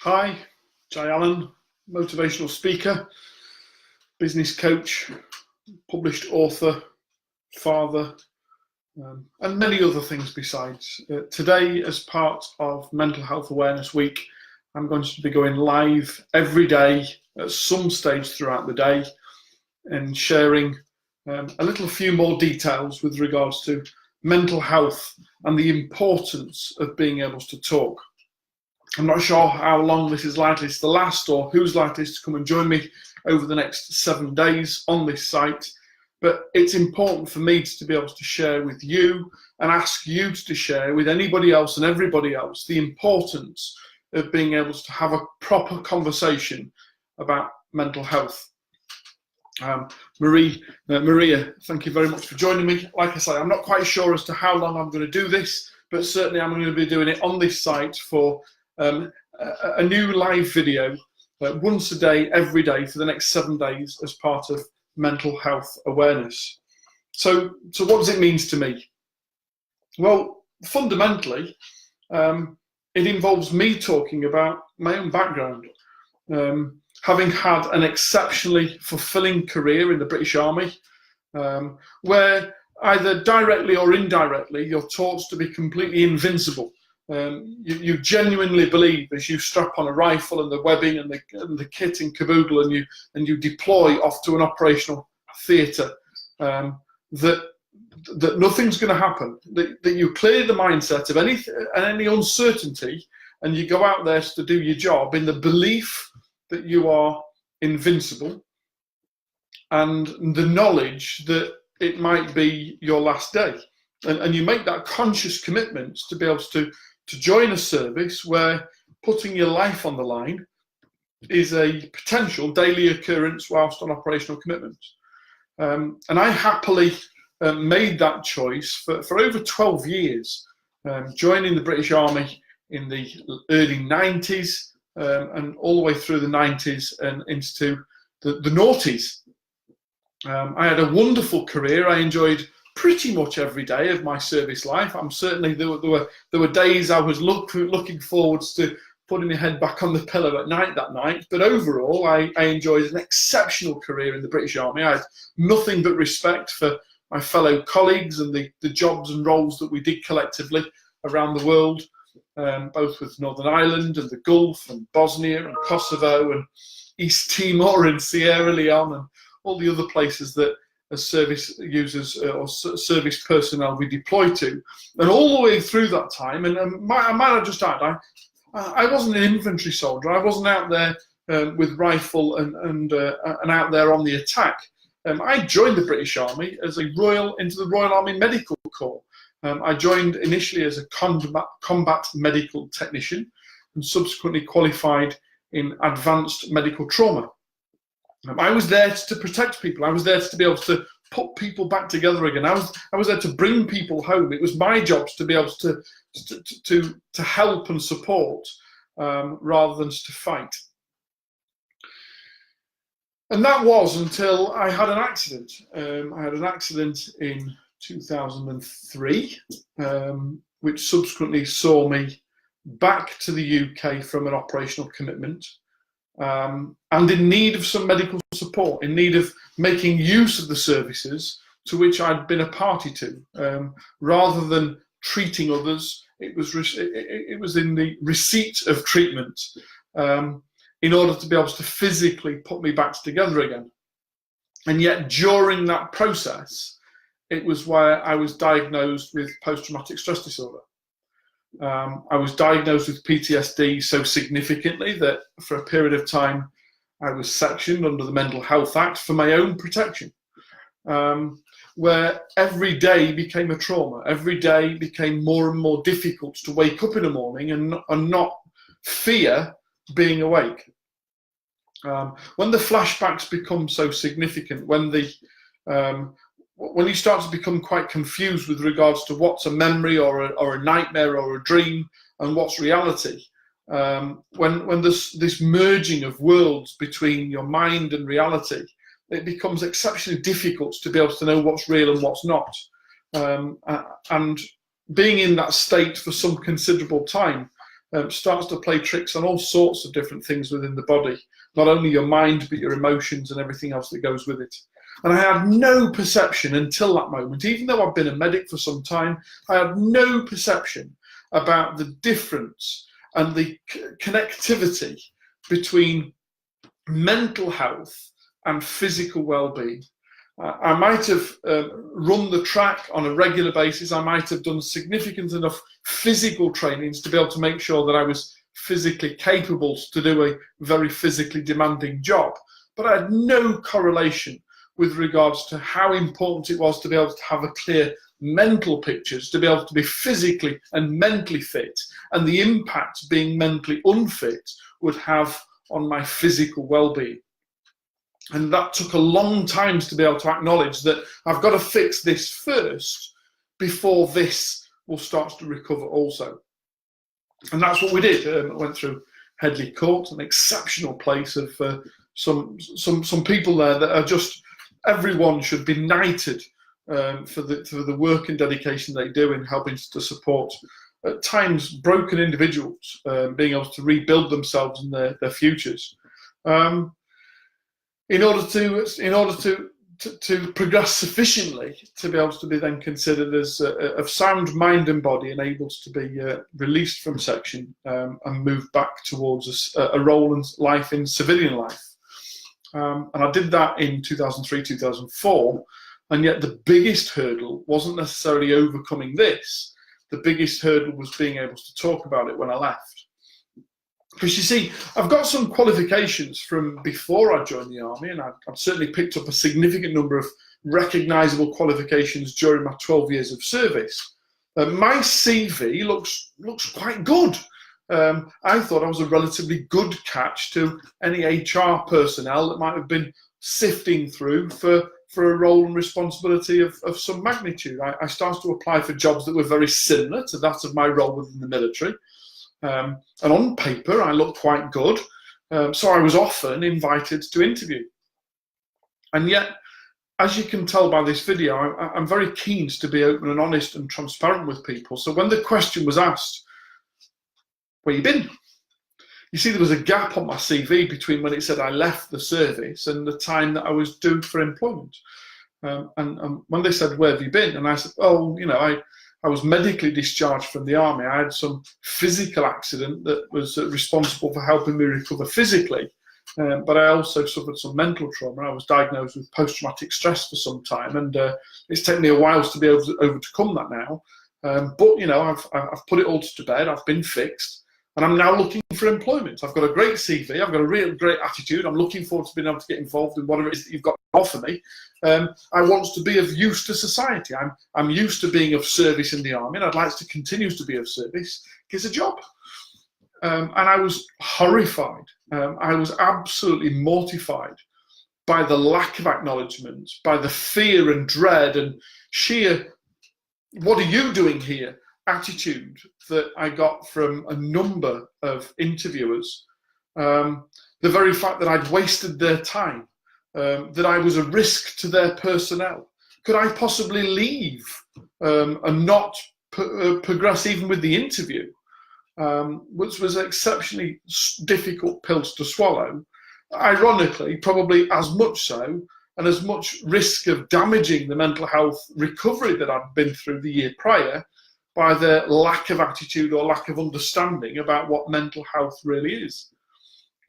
Hi, Jay Allen, motivational speaker, business coach, published author, father, and many other things besides. Today, as part of Mental Health Awareness Week, I'm going to be going live every day at some stage throughout the day and sharing a little few more details with regards to mental health and the importance of being able to talk. I'm not sure how long this is likely to last or who's likely to come and join me over the next 7 days on this site, but it's important for me to be able to share with you and ask you to share with anybody else and everybody else the importance of being able to have a proper conversation about mental health. Maria, thank you very much for joining me. Like I say, I'm not quite sure as to how long I'm going to do this, but certainly I'm going to be doing it on this site for a new live video once a day, every day for the next 7 days as part of mental health awareness. So what does it mean to me? Well, fundamentally, it involves me talking about my own background. Having had an exceptionally fulfilling career in the British Army, where either directly or indirectly you're taught to be completely invincible. You genuinely believe, as you strap on a rifle and the webbing and the kit and caboodle and you deploy off to an operational theatre, that nothing's going to happen. That you clear the mindset of any uncertainty and you go out there to do your job in the belief that you are invincible and the knowledge that it might be your last day. And you make that conscious commitment to be able to join a service where putting your life on the line is a potential daily occurrence whilst on operational commitment. And I happily made that choice for over 12 years, joining the British Army in the early 90s and all the way through the 90s and into the noughties. I had a wonderful career. I enjoyed pretty much every day of my service life. I'm certainly there were days I was looking forwards to putting my head back on the pillow at night that night. But overall, I enjoyed an exceptional career in the British Army. I had nothing but respect for my fellow colleagues and the jobs and roles that we did collectively around the world, both with Northern Ireland and the Gulf and Bosnia and Kosovo and East Timor and Sierra Leone and all the other places that as service users or service personnel we deploy to. And all the way through that time, and I might have just add, I wasn't an infantry soldier. I wasn't out there with rifle and out there on the attack. I joined the British Army as into the Royal Army Medical Corps. I joined initially as a combat medical technician and subsequently qualified in advanced medical trauma. I was there to protect people. I was there to be able to put people back together again. I was there to bring people home. It was my job to be able to help and support rather than to fight. And that was until I had an accident. I had an accident in 2003, which subsequently saw me back to the UK from an operational commitment. And in need of some medical support, in need of making use of the services to which I'd been a party to. Rather than treating others, it was in the receipt of treatment in order to be able to physically put me back together again. And yet during that process, it was where I was diagnosed with post-traumatic stress disorder. I was diagnosed with PTSD so significantly that for a period of time I was sectioned under the Mental Health Act for my own protection, where every day became a trauma. Every day became more and more difficult to wake up in the morning and not fear being awake. When the flashbacks become so significant, when you start to become quite confused with regards to what's a memory or a nightmare or a dream and what's reality, when there's this merging of worlds between your mind and reality, it becomes exceptionally difficult to be able to know what's real and what's not. And being in that state for some considerable time starts to play tricks on all sorts of different things within the body, not only your mind, but your emotions and everything else that goes with it. And I had no perception until that moment, even though I've been a medic for some time, I had no perception about the difference and the connectivity between mental health and physical well-being. I might have run the track on a regular basis. I might have done significant enough physical trainings to be able to make sure that I was physically capable to do a very physically demanding job. But I had no correlation with regards to how important it was to be able to have a clear mental pictures, to be able to be physically and mentally fit, and the impact being mentally unfit would have on my physical well-being. And that took a long time to be able to acknowledge that I've got to fix this first before this will start to recover also. And that's what we did. Went through Headley Court, an exceptional place of some people there that are just, everyone should be knighted for the work and dedication they do in helping to support at times broken individuals being able to rebuild themselves and their futures. In order to progress sufficiently to be able to be then considered as of sound mind and body and able to be released from section and move back towards a role in life in civilian life. And I did that in 2003, 2004, and yet the biggest hurdle wasn't necessarily overcoming this. The biggest hurdle was being able to talk about it when I left. Because you see, I've got some qualifications from before I joined the army, and I've certainly picked up a significant number of recognisable qualifications during my 12 years of service. My CV looks quite good. I thought I was a relatively good catch to any HR personnel that might have been sifting through for a role and responsibility of some magnitude. I started to apply for jobs that were very similar to that of my role within the military. And on paper, I looked quite good. So I was often invited to interview. And yet, as you can tell by this video, I'm very keen to be open and honest and transparent with people. So when the question was asked, where you been? You see, there was a gap on my CV between when it said I left the service and the time that I was due for employment. And when they said, where have you been? And I said, oh, you know, I was medically discharged from the army. I had some physical accident that was responsible for helping me recover physically. But I also suffered some mental trauma. I was diagnosed with post-traumatic stress for some time, and it's taken me a while to be able to overcome that now. But, you know, I've put it all to bed. I've been fixed. And I'm now looking for employment. I've got a great CV. I've got a real great attitude. I'm looking forward to being able to get involved in whatever it is that you've got to offer me. I want to be of use to society. I'm used to being of service in the army, and I'd like to continue to be of service. Here's a job. And I was horrified. I was absolutely mortified by the lack of acknowledgement, by the fear and dread and sheer, what are you doing here? Attitude that I got from a number of interviewers. The very fact that I'd wasted their time, that I was a risk to their personnel. Could I possibly leave and not progress even with the interview, which was exceptionally difficult pills to swallow. Ironically, probably as much so, and as much risk of damaging the mental health recovery that I'd been through the year prior, by the lack of attitude or lack of understanding about what mental health really is.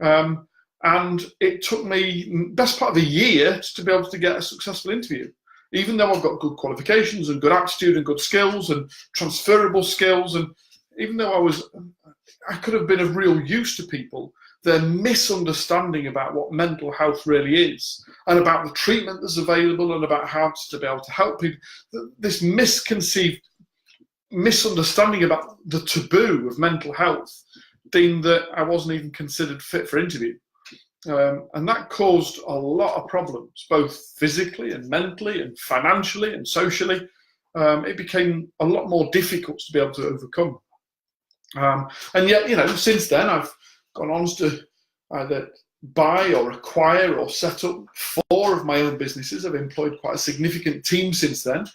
And it took me best part of a year to be able to get a successful interview. Even though I've got good qualifications and good attitude and good skills and transferable skills, and even though I could have been of real use to people, their misunderstanding about what mental health really is and about the treatment that's available and about how to be able to help people, this misunderstanding about the taboo of mental health deemed that I wasn't even considered fit for interview. And that caused a lot of problems, both physically and mentally and financially and socially. It became a lot more difficult to be able to overcome. And yet, you know, since then I've gone on to either buy or acquire or set up 4 of my own businesses. I've employed quite a significant team since then.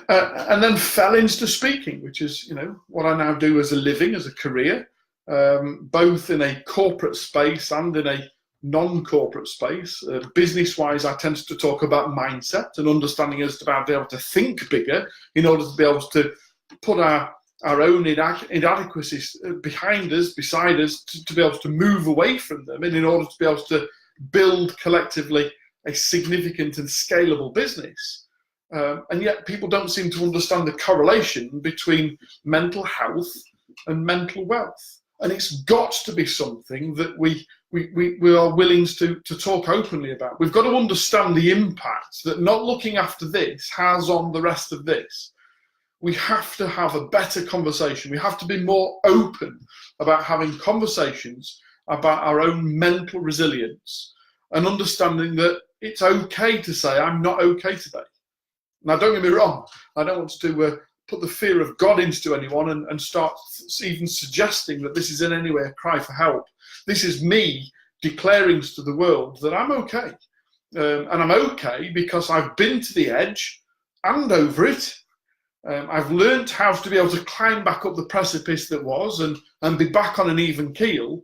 And then fell into speaking, which is, what I now do as a living, as a career, both in a corporate space and in a non-corporate space. Business-wise, I tend to talk about mindset and understanding us to be able to think bigger in order to be able to put our own inadequacies behind us, beside us, to be able to move away from them, and in order to be able to build collectively a significant and scalable business. And yet people don't seem to understand the correlation between mental health and mental wealth. And it's got to be something that we are willing to talk openly about. We've got to understand the impact that not looking after this has on the rest of this. We have to have a better conversation. We have to be more open about having conversations about our own mental resilience and understanding that it's okay to say, I'm not okay today. Now, don't get me wrong, I don't want to put the fear of God into anyone and start even suggesting that this is in any way a cry for help. This is me declaring to the world that I'm okay. And I'm okay because I've been to the edge and over it. I've learned how to be able to climb back up the precipice that was and be back on an even keel.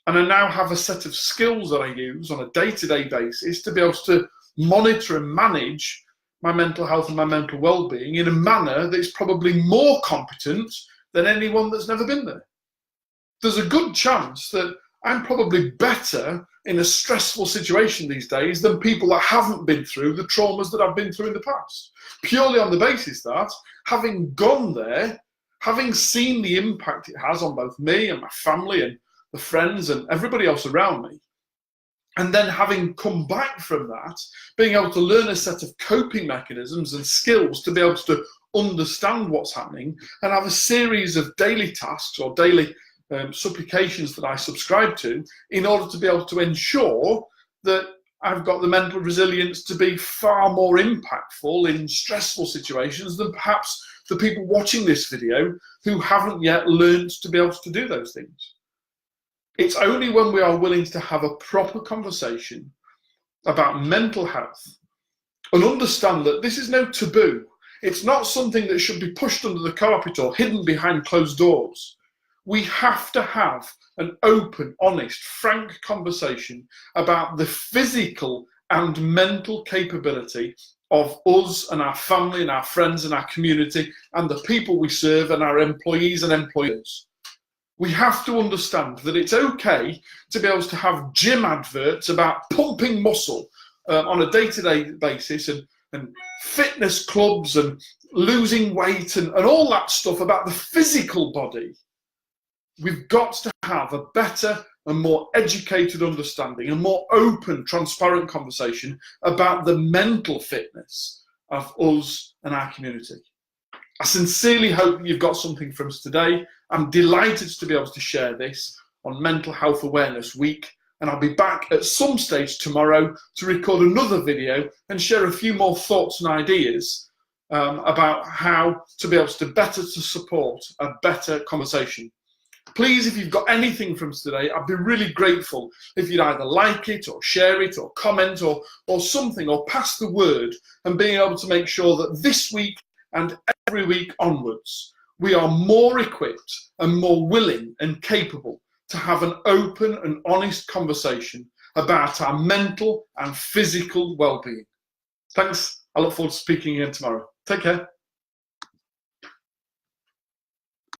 And I now have a set of skills that I use on a day-to-day basis to be able to monitor and manage my mental health and my mental well-being in a manner that is probably more competent than anyone that's never been there. There's a good chance that I'm probably better in a stressful situation these days than people that haven't been through the traumas that I've been through in the past. Purely on the basis that, having gone there, having seen the impact it has on both me and my family and the friends and everybody else around me, and then having come back from that, being able to learn a set of coping mechanisms and skills to be able to understand what's happening and have a series of daily tasks or daily supplications that I subscribe to in order to be able to ensure that I've got the mental resilience to be far more impactful in stressful situations than perhaps the people watching this video who haven't yet learned to be able to do those things. It's only when we are willing to have a proper conversation about mental health and understand that this is no taboo. It's not something that should be pushed under the carpet or hidden behind closed doors. We have to have an open, honest, frank conversation about the physical and mental capability of us and our family and our friends and our community and the people we serve and our employees and employers. We have to understand that it's okay to be able to have gym adverts about pumping muscle on a day-to-day basis and fitness clubs and losing weight and all that stuff about the physical body. We've got to have a better and more educated understanding, a more open, transparent conversation about the mental fitness of us and our community. I sincerely hope you've got something from us today. I'm delighted to be able to share this on Mental Health Awareness Week, and I'll be back at some stage tomorrow to record another video and share a few more thoughts and ideas about how to be able to better to support a better conversation. Please, if you've got anything from us today, I'd be really grateful if you'd either like it or share it or comment or something, or pass the word, and being able to make sure that this week and every week onwards, we are more equipped and more willing and capable to have an open and honest conversation about our mental and physical well-being. Thanks. I look forward to speaking again tomorrow. Take care.